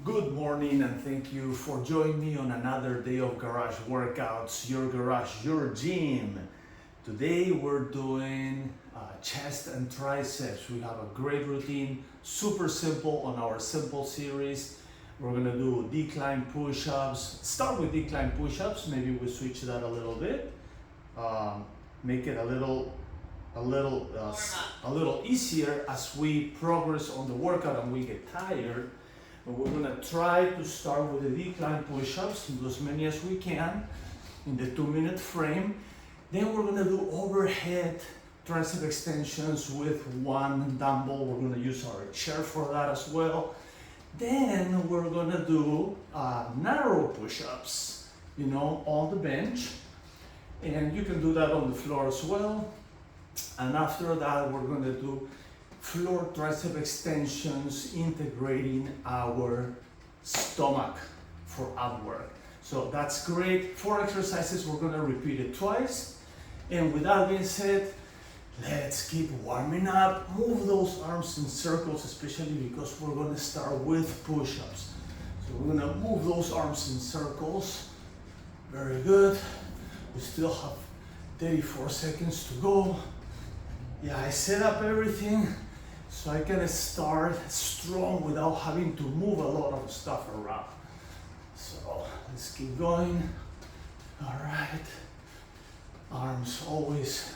Good morning and thank you for joining me on another day of garage workouts. Your garage, your gym. Today we're doing chest and triceps. We have a great routine, super simple on our simple series. We're gonna do decline push-ups. Start with decline push-ups. Maybe we switch that a little bit. Make it a little easier as we progress on the workout and we get tired. But we're gonna try to start with the decline push-ups, do as many as we can in the 2-minute frame. Then we're gonna do overhead tricep extensions with one dumbbell. We're gonna use our chair for that as well. Then we're gonna do narrow push-ups, on the bench. And you can do that on the floor as well. And after that, we're gonna do floor tricep extensions integrating our stomach for ab work. So that's great. 4 exercises, we're gonna repeat it twice. And with that being said, let's keep warming up. Move those arms in circles, especially because we're gonna start with push-ups. So we're gonna move those arms in circles. Very good. We still have 34 seconds to go. Yeah, I set up everything so I can start strong without having to move a lot of stuff around. So let's keep going. All right. Arms always,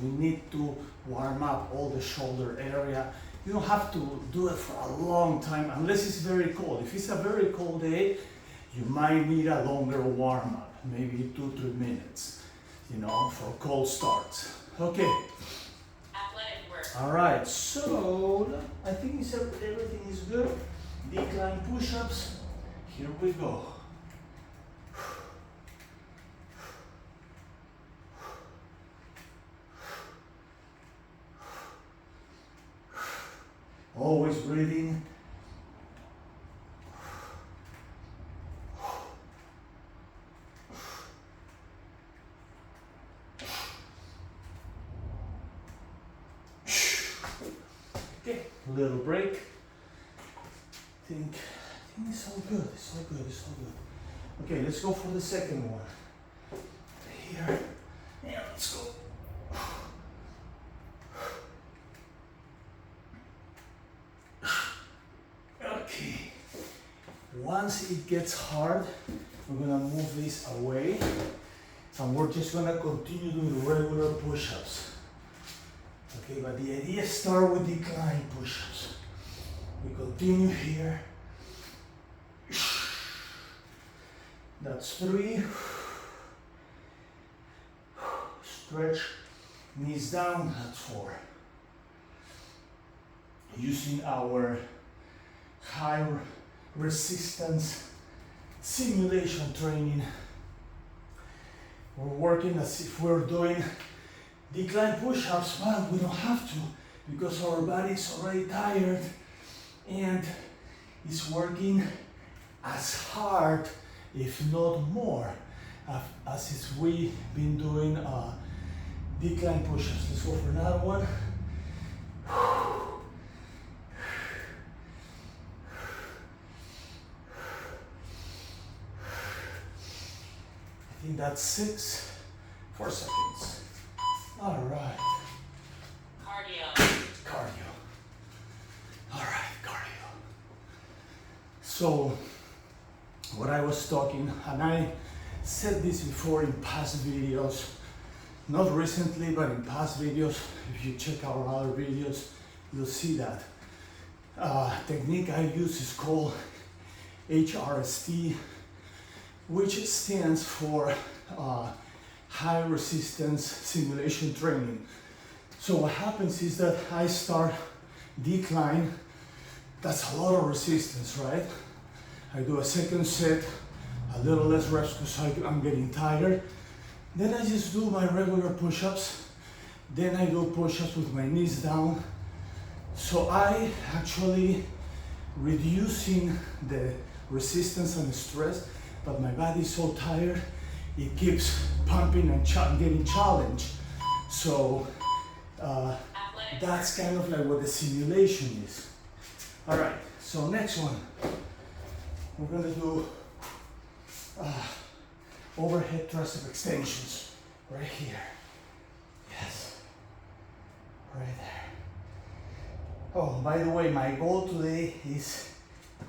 we need to warm up all the shoulder area. You don't have to do it for a long time unless it's very cold. If it's a very cold day, you might need a longer warm up, maybe 2-3 minutes, for cold starts. Okay. All right, so I think everything is good. Decline push-ups, here we go. Always breathing. Okay, little break. I think it's all good. It's all good. Okay, let's go for the second one. Here. Yeah, let's go. Okay. Once it gets hard, we're gonna move this away, and we're just gonna continue doing regular push-ups. Okay, but the idea is start with decline push-ups. We continue here. That's 3. Stretch, knees down, that's 4. Using our high resistance simulation training, we're working as if we're doing decline push-ups, but we don't have to because our body's already tired and it's working as hard, if not more, as if we've been doing decline push-ups. Let's go for another one. I think that's 6, 4 seconds. All right. Cardio. All right, cardio. So, what I was talking, and I said this before in past videos, not recently, but in past videos, if you check our other videos, you'll see that. Technique I use is called HRST, which stands for high resistance simulation training. So what happens is that I start decline. That's a lot of resistance, right? I do a second set, a little less reps because I'm getting tired. Then I just do my regular push-ups. Then I do push-ups with my knees down. So I actually reducing the resistance and the stress, but my body's so tired, it keeps pumping and getting challenged. So that's kind of like what the simulation is. All right, so next one. we're gonna do overhead tricep extensions right here. Yes, right there. Oh, by the way, my goal today is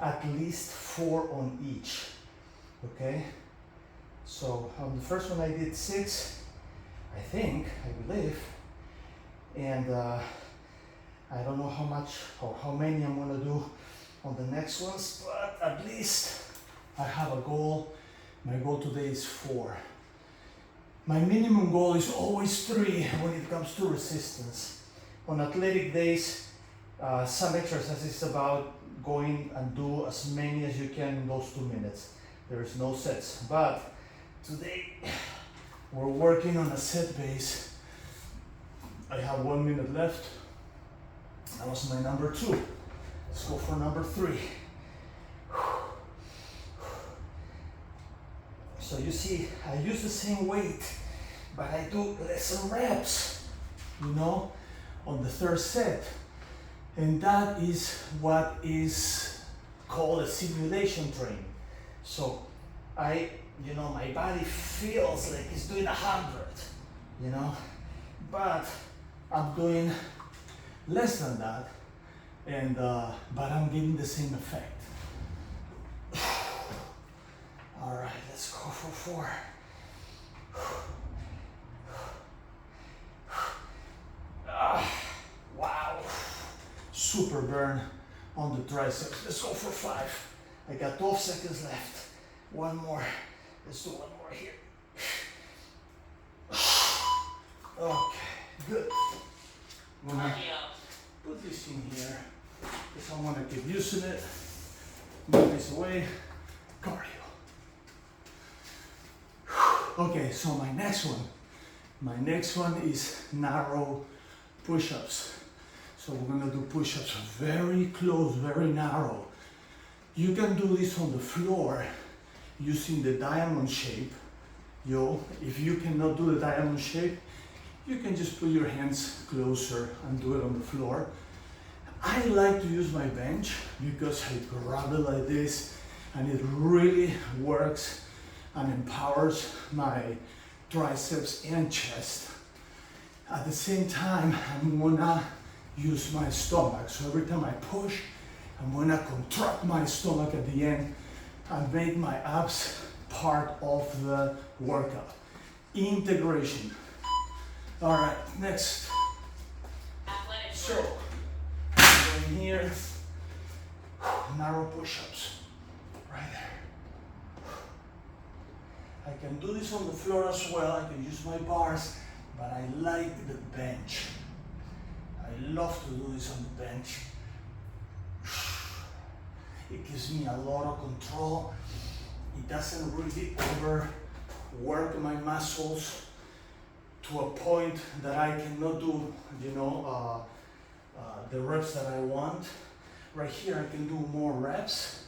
at least 4 on each. Okay, so on the first one I did 6, I believe, and I don't know how much or how many I'm gonna do on the next ones, but at least I have a goal. My goal today is 4. My minimum goal is always 3 when it comes to resistance. On athletic days, some exercises is about going and do as many as you can in those 2 minutes. There is no sets, but today we're working on a set base. I have 1 minute left. That was my number 2. Let's go for number 3. So you see, I use the same weight, but I do lesser reps, you know, on the 3rd set. And that is what is called a simulation training. So my body feels like it's doing 100, you know, but I'm doing less than that, and but I'm getting the same effect. All right, let's go for 4. Wow, super burn on the triceps. Let's go for 5. I got 12 seconds left. 1 more. Let's do 1 more here. Okay, good. I'm gonna put this in here because I want to keep using it. Move this away. Cardio. Okay, so my next one is narrow push-ups. So we're gonna do push-ups very close, very narrow. You can do this on the floor using the diamond shape. If you cannot do the diamond shape, you can just put your hands closer and do it on the floor. I like to use my bench because I grab it like this and it really works and empowers my triceps and chest. At the same time, I'm gonna use my stomach. So every time I push, I'm gonna contract my stomach at the end and make my abs part of the workout. Integration. All right, next. So, going here, narrow push-ups, right there. I can do this on the floor as well. I can use my bars, but I like the bench. I love to do this on the bench. It gives me a lot of control. It doesn't really overwork my muscles to a point that I cannot do, the reps that I want. Right here, I can do more reps.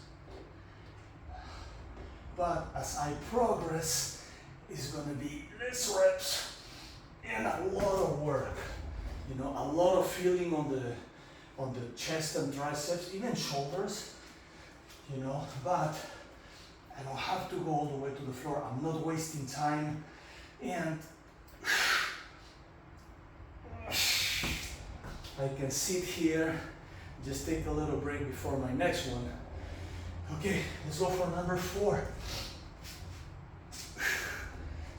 But as I progress, it's gonna be less reps and a lot of work. A lot of feeling on the chest and triceps, even shoulders, but I don't have to go all the way to the floor. I'm not wasting time, and I can sit here, just take a little break before my next one. Okay, let's go for number 4.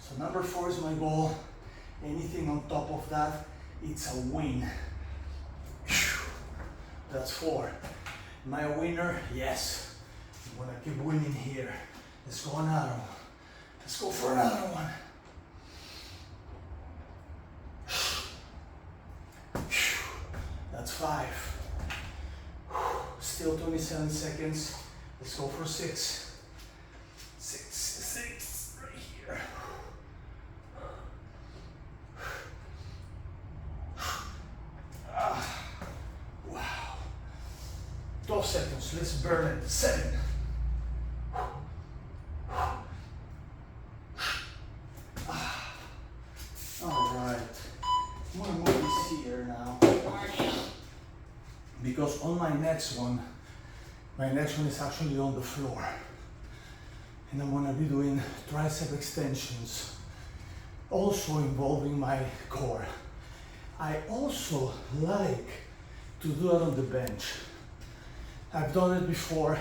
So number 4 is my goal. Anything on top of that, it's a win. That's 4. Am I a winner? Yes. I'm gonna keep winning here. Let's go another one. Let's go for another one. That's 5. Still 27 seconds. Let's go for 6. 6, right here. Wow. 12 seconds. Let's burn it. 7. All right. I'm gonna move this here now. Because on my next one is actually on the floor. and I'm gonna be doing tricep extensions, also involving my core. I also like to do it on the bench. I've done it before.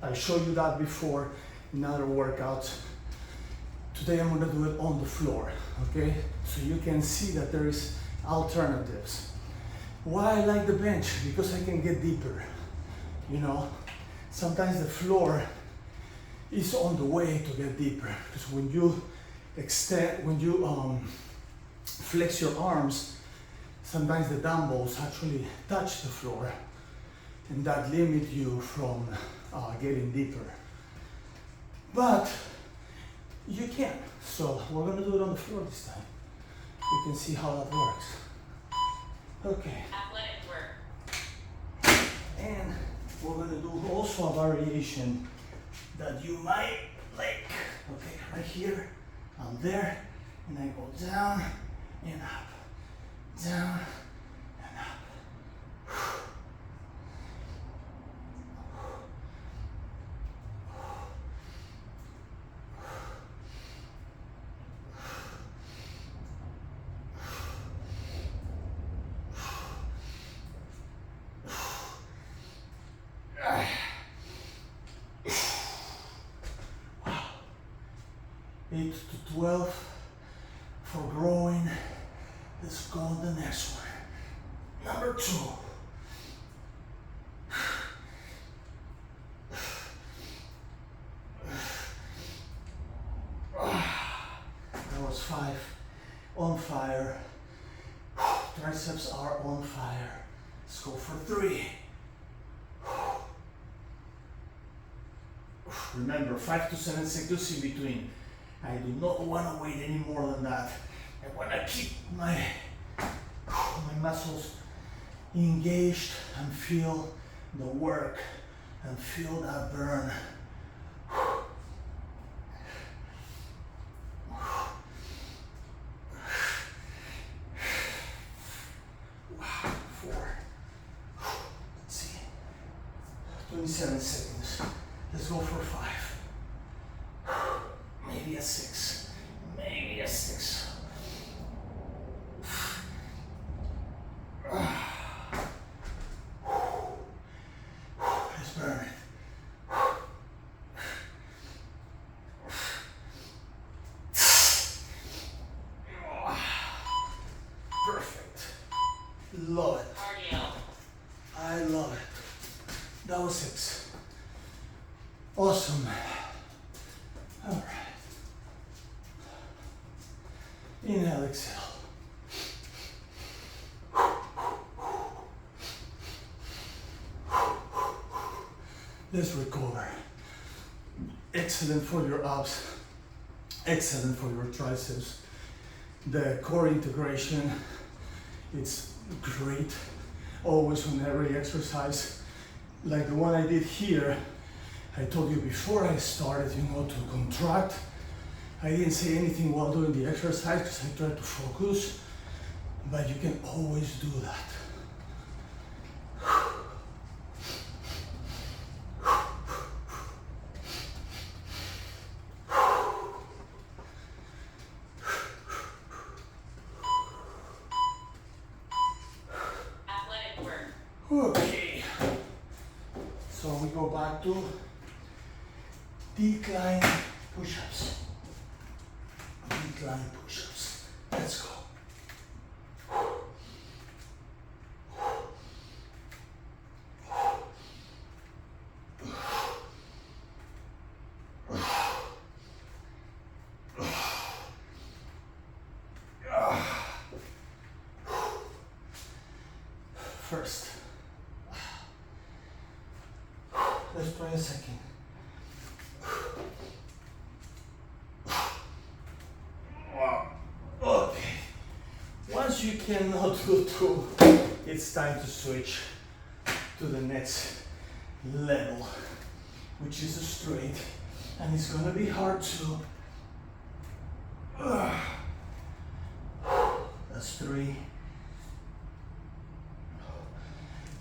I showed you that before in other workouts. Today I'm gonna do it on the floor, okay? So you can see that there is alternatives. Why I like the bench? Because I can get deeper, you know? Sometimes the floor is on the way to get deeper, because when you flex your arms, sometimes the dumbbells actually touch the floor, and that limits you from getting deeper. But you can. So we're gonna do it on the floor this time. You can see how that works. Okay. Athletic work. And we're gonna do also a variation that you might like. Okay, right here, I'm there, and I go down and up, down and up. Wow. 8 to 12 for growing. Let's go on the next one. Number 2. That was 5. On fire. Triceps are on fire. Let's go for 3. Remember, 5 to 7 seconds in between. I do not want to wait any more than that. I want to keep my muscles engaged and feel the work and feel that burn. Wow, 4. Let's see. 27 seconds. Let's go for 5. Maybe a 6. Maybe a 6. Let's burn it. Perfect. Love it. Cardio. I love it. That was 6. Awesome. All right. Inhale, exhale. Let's recover. Excellent for your abs. Excellent for your triceps. The core integration, it's great. Always on every exercise. Like the one I did here, I told you before I started, to contract. I didn't say anything while doing the exercise because I tried to focus, but you can always do that. Athletic work. Okay, so we go back to decline push-ups. Decline push-ups. Let's go. First, let's try a second. Okay, once you cannot do 2, it's time to switch to the next level, which is a straight, and it's gonna be hard to. That's 3.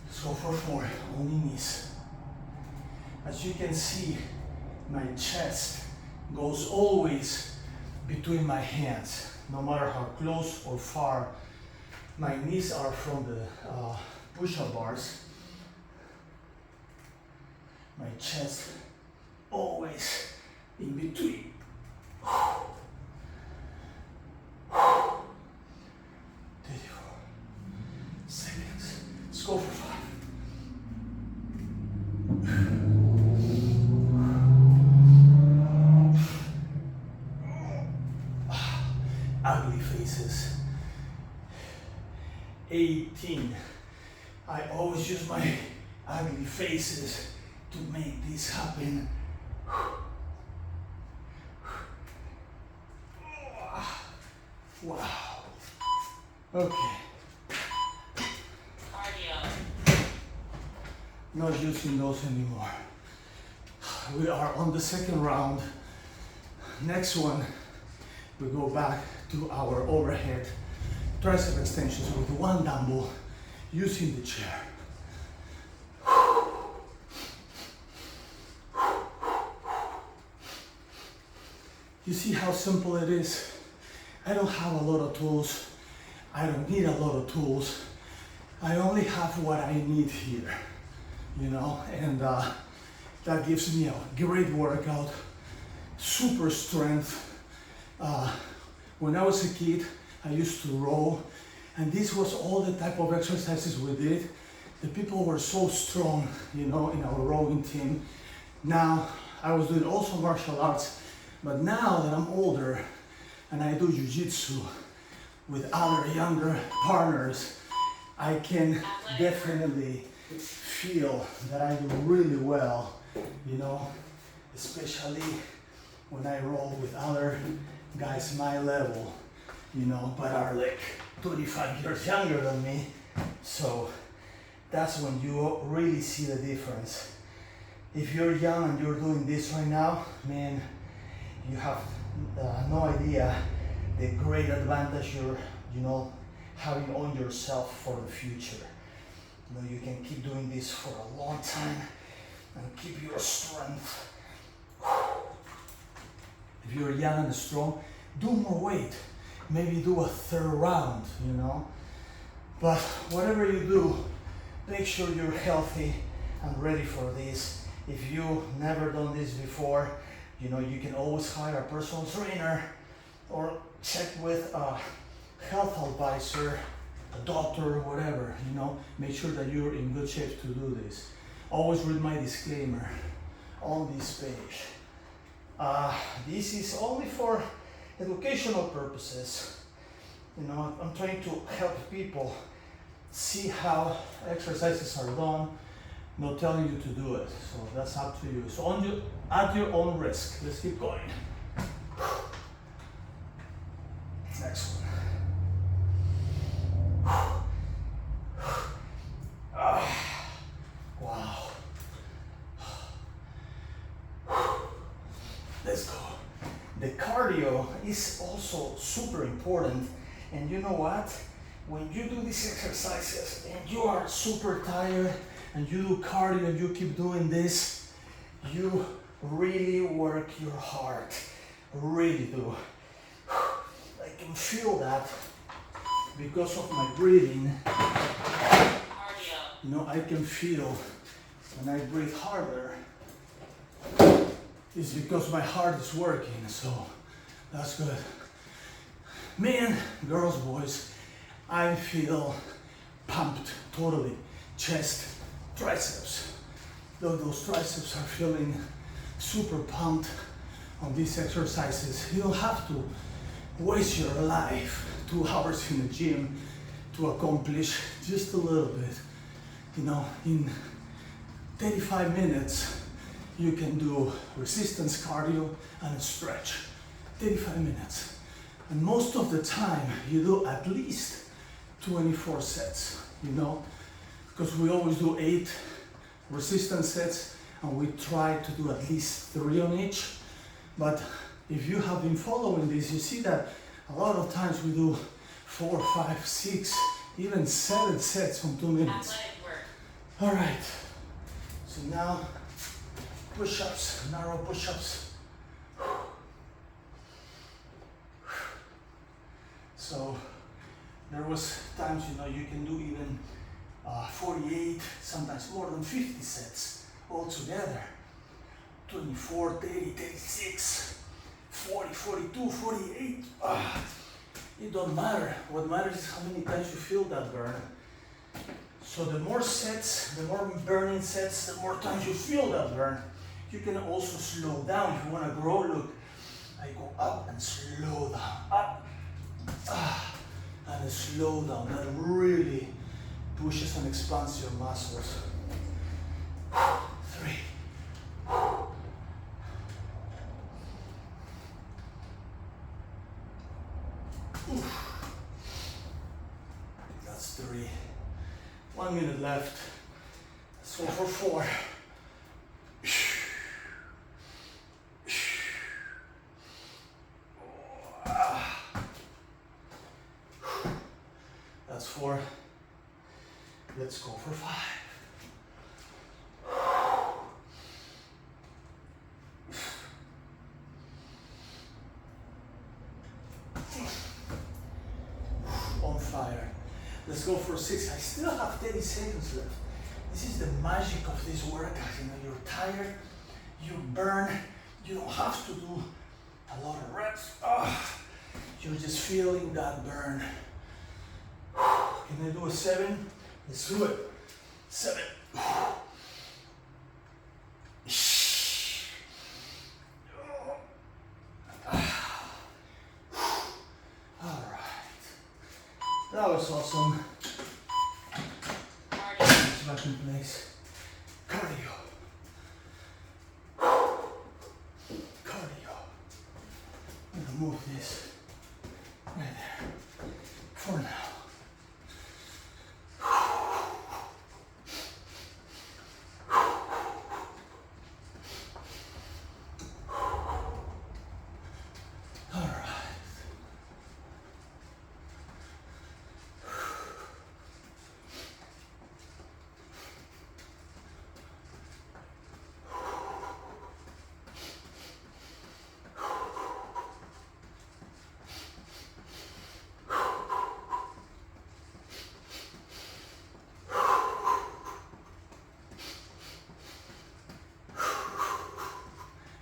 Let's go for 4, only knees. As you can see, my chest goes always between my hands, no matter how close or far my knees are from the push-up bars. My chest always in between. 34 seconds. Let's go for 5. Ugly faces. 18. I always use my ugly faces to make this happen. Wow. Okay. Cardio. Not using those anymore. We are on the second round. Next one, we go back to our overhead tricep extensions with one dumbbell using the chair. You see how simple it is? I don't have a lot of tools. I don't need a lot of tools. I only have what I need here, you know, and that gives me a great workout, super strength. When I was a kid, I used to row, and this was all the type of exercises we did. The people were so strong, you know, in our rowing team. Now, I was doing also martial arts, but now that I'm older and I do jiu-jitsu with other younger partners, I can definitely feel that I do really well, you know, especially when I roll with other guys my level, you know, but are like 25 years younger than me. So that's when you really see the difference. If you're young and you're doing this right now, man, you have no idea the great advantage you're, you know, having on yourself for the future. You know, you can keep doing this for a long time and keep your strength. If you're young and strong, do more weight. Maybe do a third round, you know. But whatever you do, make sure you're healthy and ready for this. If you've never done this before, you know, you can always hire a personal trainer or check with a health advisor, a doctor, whatever, you know. Make sure that you're in good shape to do this. Always read my disclaimer on this page. This is only for educational purposes. You know, I'm trying to help people see how exercises are done, not telling you to do it. So that's up to you. So at your own risk. Let's keep going. Next one. Wow. Let's go. The cardio is also super important. And you know what? When you do these exercises and you are super tired and you do cardio and you keep doing this, you really work your heart. Really do. I can feel that because of my breathing. Cardio. You know, I can feel when I breathe harder, it's because my heart is working, so that's good. Men, girls, boys, I feel pumped totally. Chest, triceps. Those triceps are feeling super pumped on these exercises. You don't have to waste your life 2 hours in the gym to accomplish just a little bit. You know, in 35 minutes, you can do resistance cardio and a stretch. 35 minutes. And most of the time, you do at least 24 sets, you know, because we always do 8 resistance sets and we try to do at least 3 on each. But if you have been following this, you see that a lot of times we do 4, 5, 6, even 7 sets on 2 minutes. Athletic work. All right, so now push-ups, narrow push-ups. So there was times, you know, you can do even 48, sometimes more than 50 sets all together. 24, 30, 36, 40, 42, 48. It don't matter. What matters is how many times you feel that burn. So the more sets, the more burning sets, the more times you feel that burn. You can also slow down. If you want to grow, look, I go up and slow down, up, and slow down. That really pushes and expands your muscles. 3. That's 3. 1 minute left. Let's go for 4. That's 4. Let's go for 5. On fire. Let's go for 6. I still have 30 seconds left. This is the magic of this workout. You know, you're tired, you burn, you don't have to do a lot of reps. You're just feeling that burn. Can I do a 7? Let's do it. 7. That was awesome. It's back in place. Cardio. Cardio. I'm gonna move this right there for now.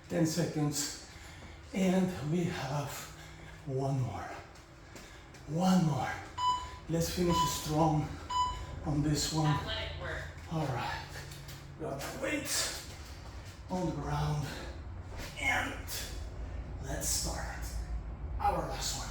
Ten seconds, and we have one more. One more. Let's finish strong on this one. Athletic work. All right. Grab the weights on the ground, and let's start our last one.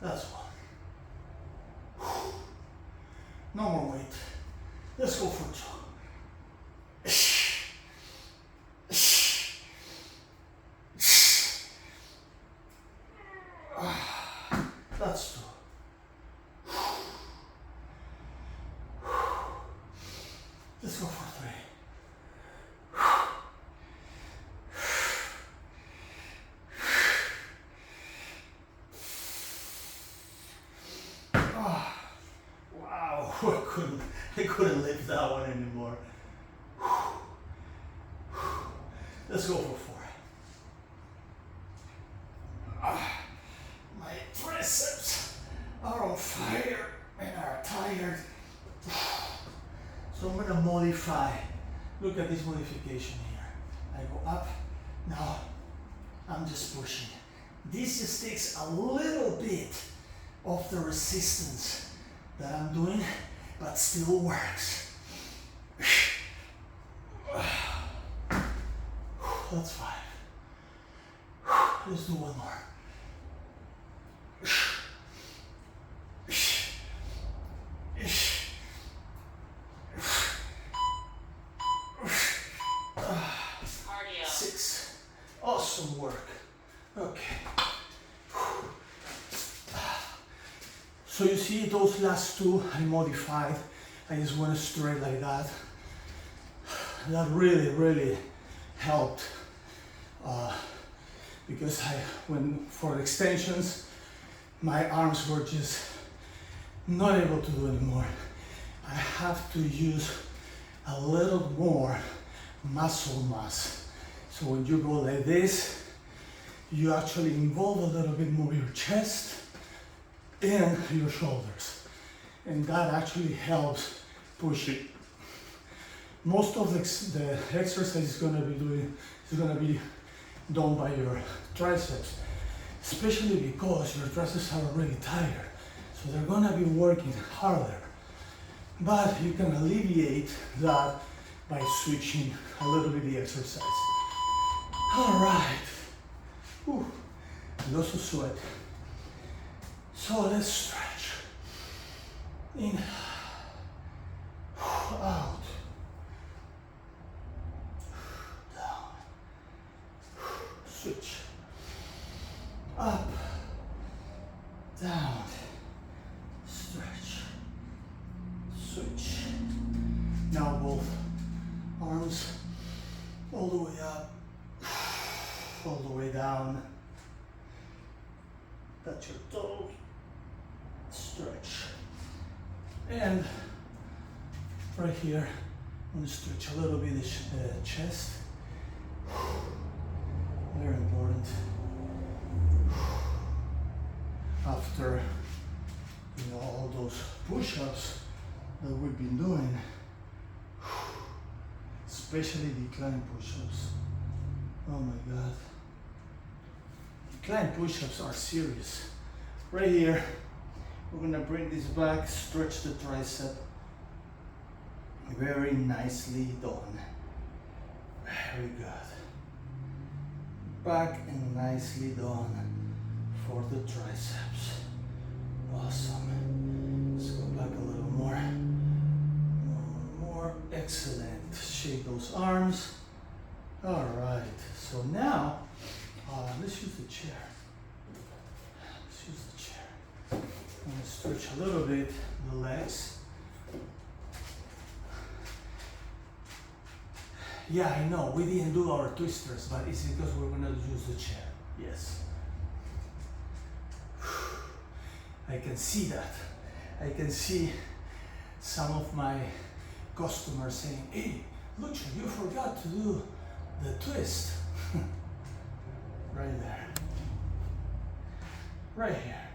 That's one. No more weight. Let's go for 2. That's 2. Let's go for 3. I couldn't lift that one anymore. Let's go for 4. My triceps are on fire and are tired. So I'm gonna modify. Look at this modification here. I go up. Now I'm just pushing. This just takes a little bit of the resistance that I'm doing, but still works. That's 5. Let's do one more. Cardio. 6. Awesome work. Okay. So you see those last 2 I modified. I just went straight like that. That really helped because for extensions, my arms were just not able to do anymore. I have to use a little more muscle mass. So when you go like this, you actually involve a little bit more your chest and your shoulders. And that actually helps push it. Most of the exercise is going to be done by your triceps, especially because your triceps are already tired. So they're going to be working harder. But you can alleviate that by switching a little bit the exercise. All right. Whew. Lots of sweat. So let's stretch. In, out, down, switch, up, down, stretch, switch. Now both arms all the way up, all the way down. Touch your toes, stretch. And right here, I'm going to stretch a little bit the chest. Very important. After all those push-ups that we've been doing, especially decline push-ups. Oh my God. Decline push-ups are serious. Right here, we're gonna bring this back, stretch the tricep. Very nicely done. Very good. Back and nicely done for the triceps. Awesome. Let's go back a little more. More. Excellent. Shake those arms. All right. So now, let's use the chair. Let's use the chair. I'm going to stretch a little bit the legs. Yeah, I know, we didn't do our twisters, but it's because we're going to use the chair. Yes. I can see that. I can see some of my customers saying, hey, Lucha, you forgot to do the twist. Right there. Right here.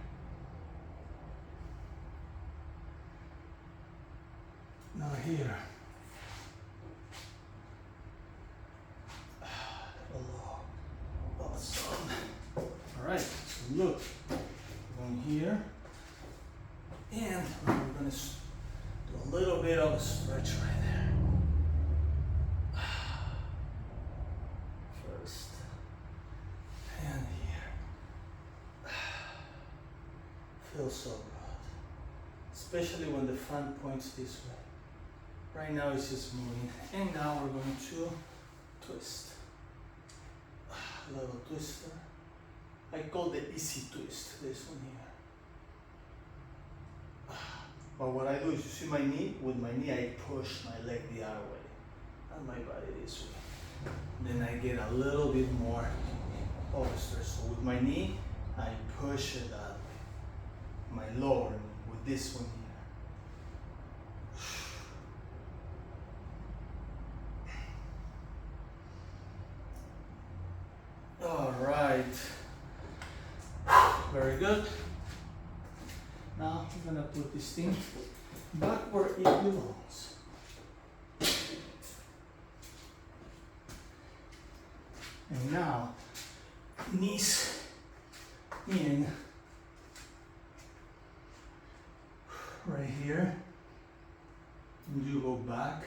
Now here. Awesome. Alright, so look. Going here. And we're going to do a little bit of a stretch right there. First. And here. Feels so good. Especially when the fan points this way. Right now it's just moving. And now we're going to twist. Little twister. I call the easy twist, this one here. But what I do is, you see my knee? With my knee I push my leg the other way and my body this way. Then I get a little bit more oversteer. So with my knee I push it that way. My lower knee with this one here. All right, very good. Now I'm gonna put this thing back where it belongs. And now, knees in, right here, and you go back,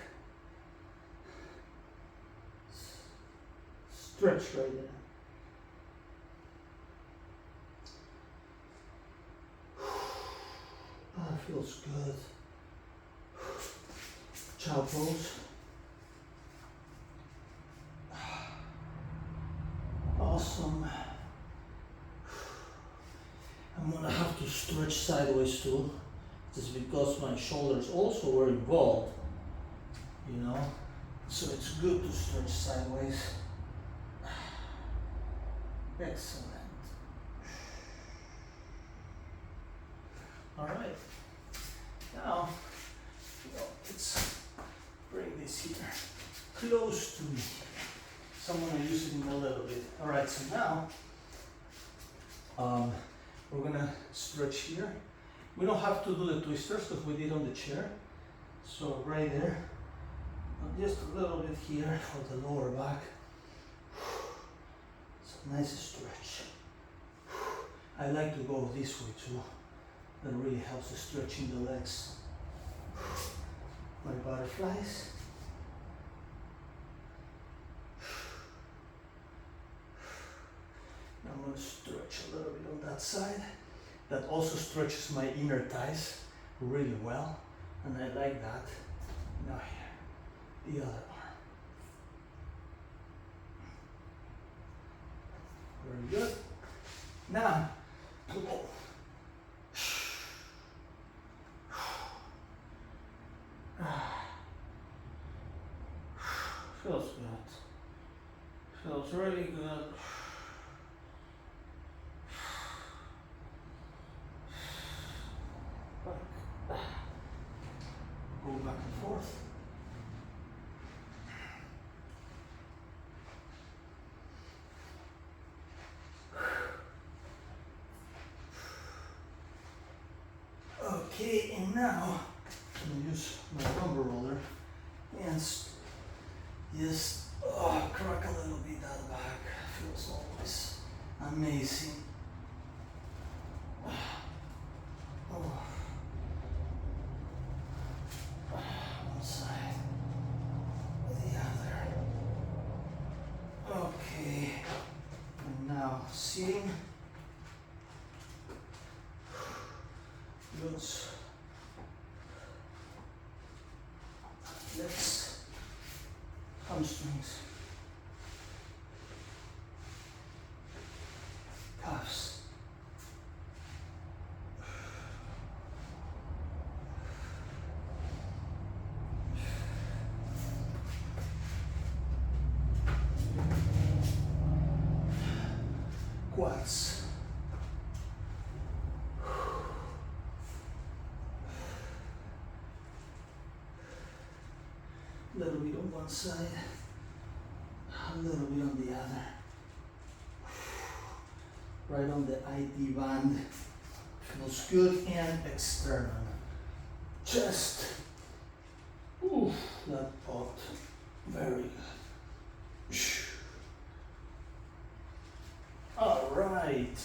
stretch right there. That feels good. Child pose. Awesome. I'm gonna have to stretch sideways too. just because my shoulders also were involved, you know, so it's good to stretch sideways. Excellent. All right, now let's bring this here close to me. So I'm gonna use it in a little bit. All right, so now we're gonna stretch here. We don't have to do the twisters because we did on the chair. So right there, just a little bit here for the lower back. It's a nice stretch. I like to go this way too. That really helps stretching the legs. My butterflies. Now I'm going to stretch a little bit on that side. That also stretches my inner thighs really well, and I like that. Now here, the other arm. Very good. Now, pull. Feels good. Feels really good. Go back and forth. Okay, and now I'm going to use my lumbar roller and just crack a little bit that back. Feels always amazing. One side, the other. Okay, and now sitting. Glutes. Legs. Hamstrings. Calves. Quads. A little bit on one side, a little bit on the other. Right on the IT band. Feels good, and external. Chest. Ooh, that popped. Very good. All right.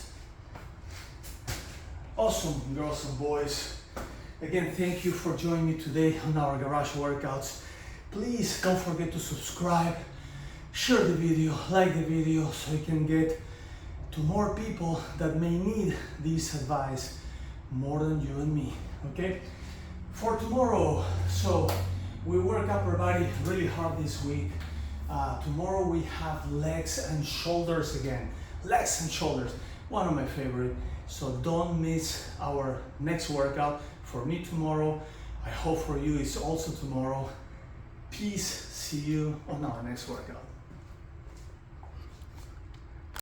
Awesome, girls and boys. Again, thank you for joining me today on our garage workouts. Please don't forget to subscribe, share the video, like the video, so you can get to more people that may need this advice more than you and me, okay? For tomorrow, so we work upper body really hard this week. Tomorrow we have legs and shoulders again. Legs and shoulders, one of my favorite. So don't miss our next workout. For me tomorrow, I hope for you it's also tomorrow. Peace, see you on our next workout.